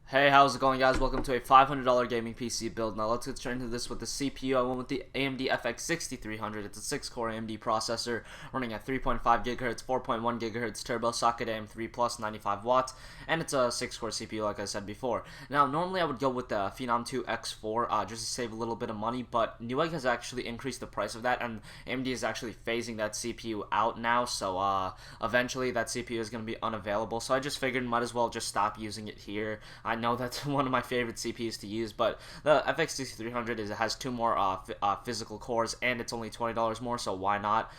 Hey, how's it going, guys? Welcome to a $500 gaming PC build. Now let's get straight into this with the CPU. I went with the AMD FX 6300. It's a 6-core AMD processor running at 3.5 GHz, 4.1 GHz turbo, socket AM3 plus 95 watts, and it's a 6-core CPU like I said before. Now, normally I would go with the Phenom 2 X4 just to save a little bit of money, but Newegg has actually increased the price of that, and AMD is actually phasing that CPU out now, so eventually that CPU is going to be unavailable. So I just figured might as well just stop using it here. I know that's one of my favorite CPUs to use, but the FX 6300 has two more physical cores, and it's only $20 more, so why not?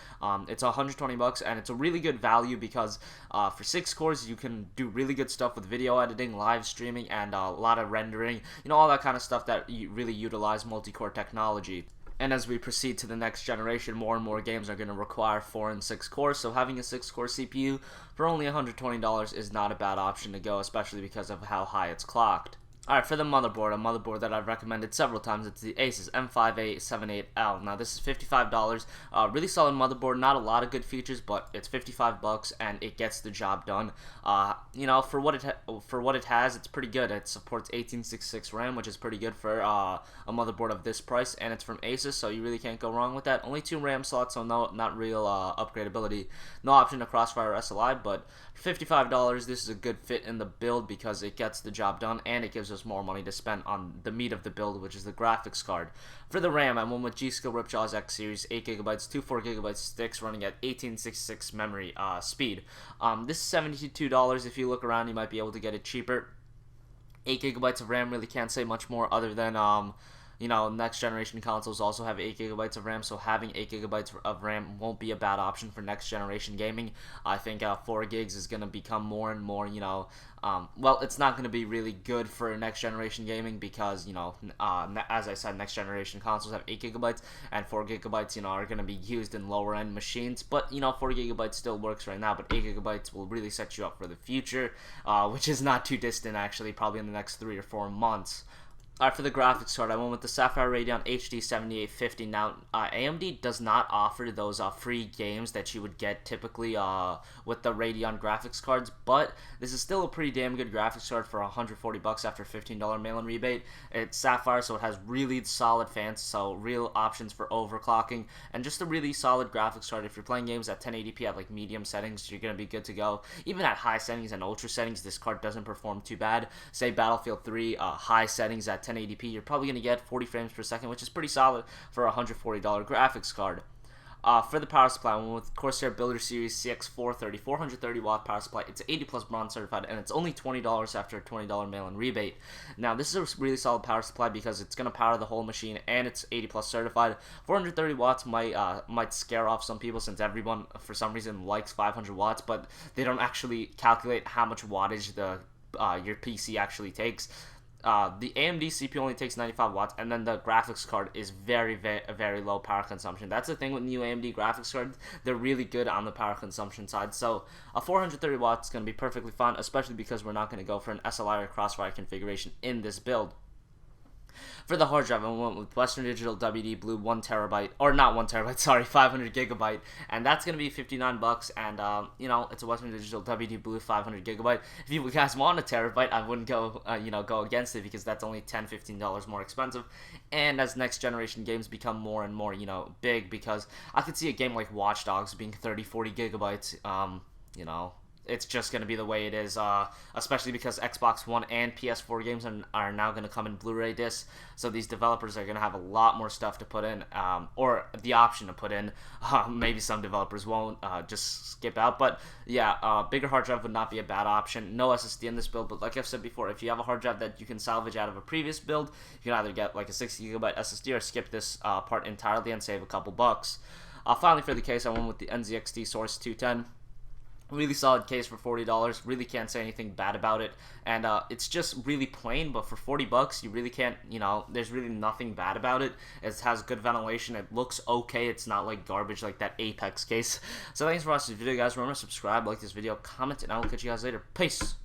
It's $120, and it's a really good value because for 6 cores you can do really good stuff with video editing, live streaming, and a lot of rendering, all that kind of stuff that really utilize multi-core technology. And as we proceed to the next generation, more and more games are going to require 4 and 6 cores, so having a 6-core CPU for only $120 is not a bad option to go, especially because of how high it's clocked. Alright, for the motherboard, a motherboard that I've recommended several times, it's the Asus M5878L. Now, this is $55. Really solid motherboard, not a lot of good features, but it's $55 and it gets the job done. For what it has, it's pretty good. It supports 1866 RAM, which is pretty good for a motherboard of this price, and it's from Asus, so you really can't go wrong with that. Only 2 RAM slots, so not real upgradability. No option to Crossfire SLI, but for $55, this is a good fit in the build because it gets the job done and it gives us more money to spend on the meat of the build, which is the graphics card. For the RAM, I went with G-Skill Ripjaw's X Series, 8GB, 2 4GB sticks running at 1866 memory speed. This is $72. If you look around, you might be able to get it cheaper. 8GB of RAM, really can't say much more other than next generation consoles also have 8GB of RAM, so having 8GB of RAM won't be a bad option for next generation gaming. I think 4 gigs is going to become more and more, well, it's not going to be really good for next generation gaming because, as I said, next generation consoles have 8GB and 4GB, are going to be used in lower end machines, but, 4GB still works right now, but 8GB will really set you up for the future, which is not too distant actually, probably in the next 3 or 4 months. Alright, for the graphics card, I went with the Sapphire Radeon HD 7850. Now, AMD does not offer those free games that you would get typically with the Radeon graphics cards, but this is still a pretty damn good graphics card for $140 after $15 mail-in rebate. It's Sapphire, so it has really solid fans, so real options for overclocking, and just a really solid graphics card. If you're playing games at 1080p at like medium settings, you're going to be good to go. Even at high settings and ultra settings, this card doesn't perform too bad. Say Battlefield 3, high settings at 1080p, you're probably going to get 40 frames per second, which is pretty solid for a $140 graphics card. For the power supply, I went with Corsair Builder Series CX430, 430 watt power supply. It's 80 plus bronze certified, and it's only $20 after a $20 mail-in rebate. Now, this is a really solid power supply because it's going to power the whole machine, and it's 80 plus certified. 430 watts might scare off some people since everyone, for some reason, likes 500 watts, but they don't actually calculate how much wattage your PC actually takes. The AMD CPU only takes 95 watts, and then the graphics card is very low power consumption. That's the thing with new AMD graphics cards. They're really good on the power consumption side. So a 430 watts is going to be perfectly fine, especially because we're not going to go for an SLI or Crossfire configuration in this build. For the hard drive, I went with Western Digital WD Blue 1TB, or not 1TB, sorry, 500GB, and that's going to be $59, and, it's a Western Digital WD Blue 500GB. If you guys want a terabyte, I wouldn't go, go against it, because that's only $10, $15 more expensive, and as next generation games become more and more, big, because I could see a game like Watch Dogs being 30, 40GB, it's just going to be the way it is, especially because Xbox One and PS4 games are now going to come in Blu-ray discs, so these developers are going to have a lot more stuff to put in, or the option to put in. Maybe some developers won't, just skip out, but yeah, bigger hard drive would not be a bad option. No SSD in this build, but like I've said before, if you have a hard drive that you can salvage out of a previous build, you can either get like a 60GB SSD or skip this part entirely and save a couple bucks. Finally, for the case, I went with the NZXT Source 210. Really solid case for $40. Really can't say anything bad about it, and it's just really plain. But for $40, you really can't. There's really nothing bad about it. It has good ventilation. It looks okay. It's not like garbage like that Apex case. So thanks for watching this video, guys. Remember to subscribe, like this video, comment, and I will catch you guys later. Peace.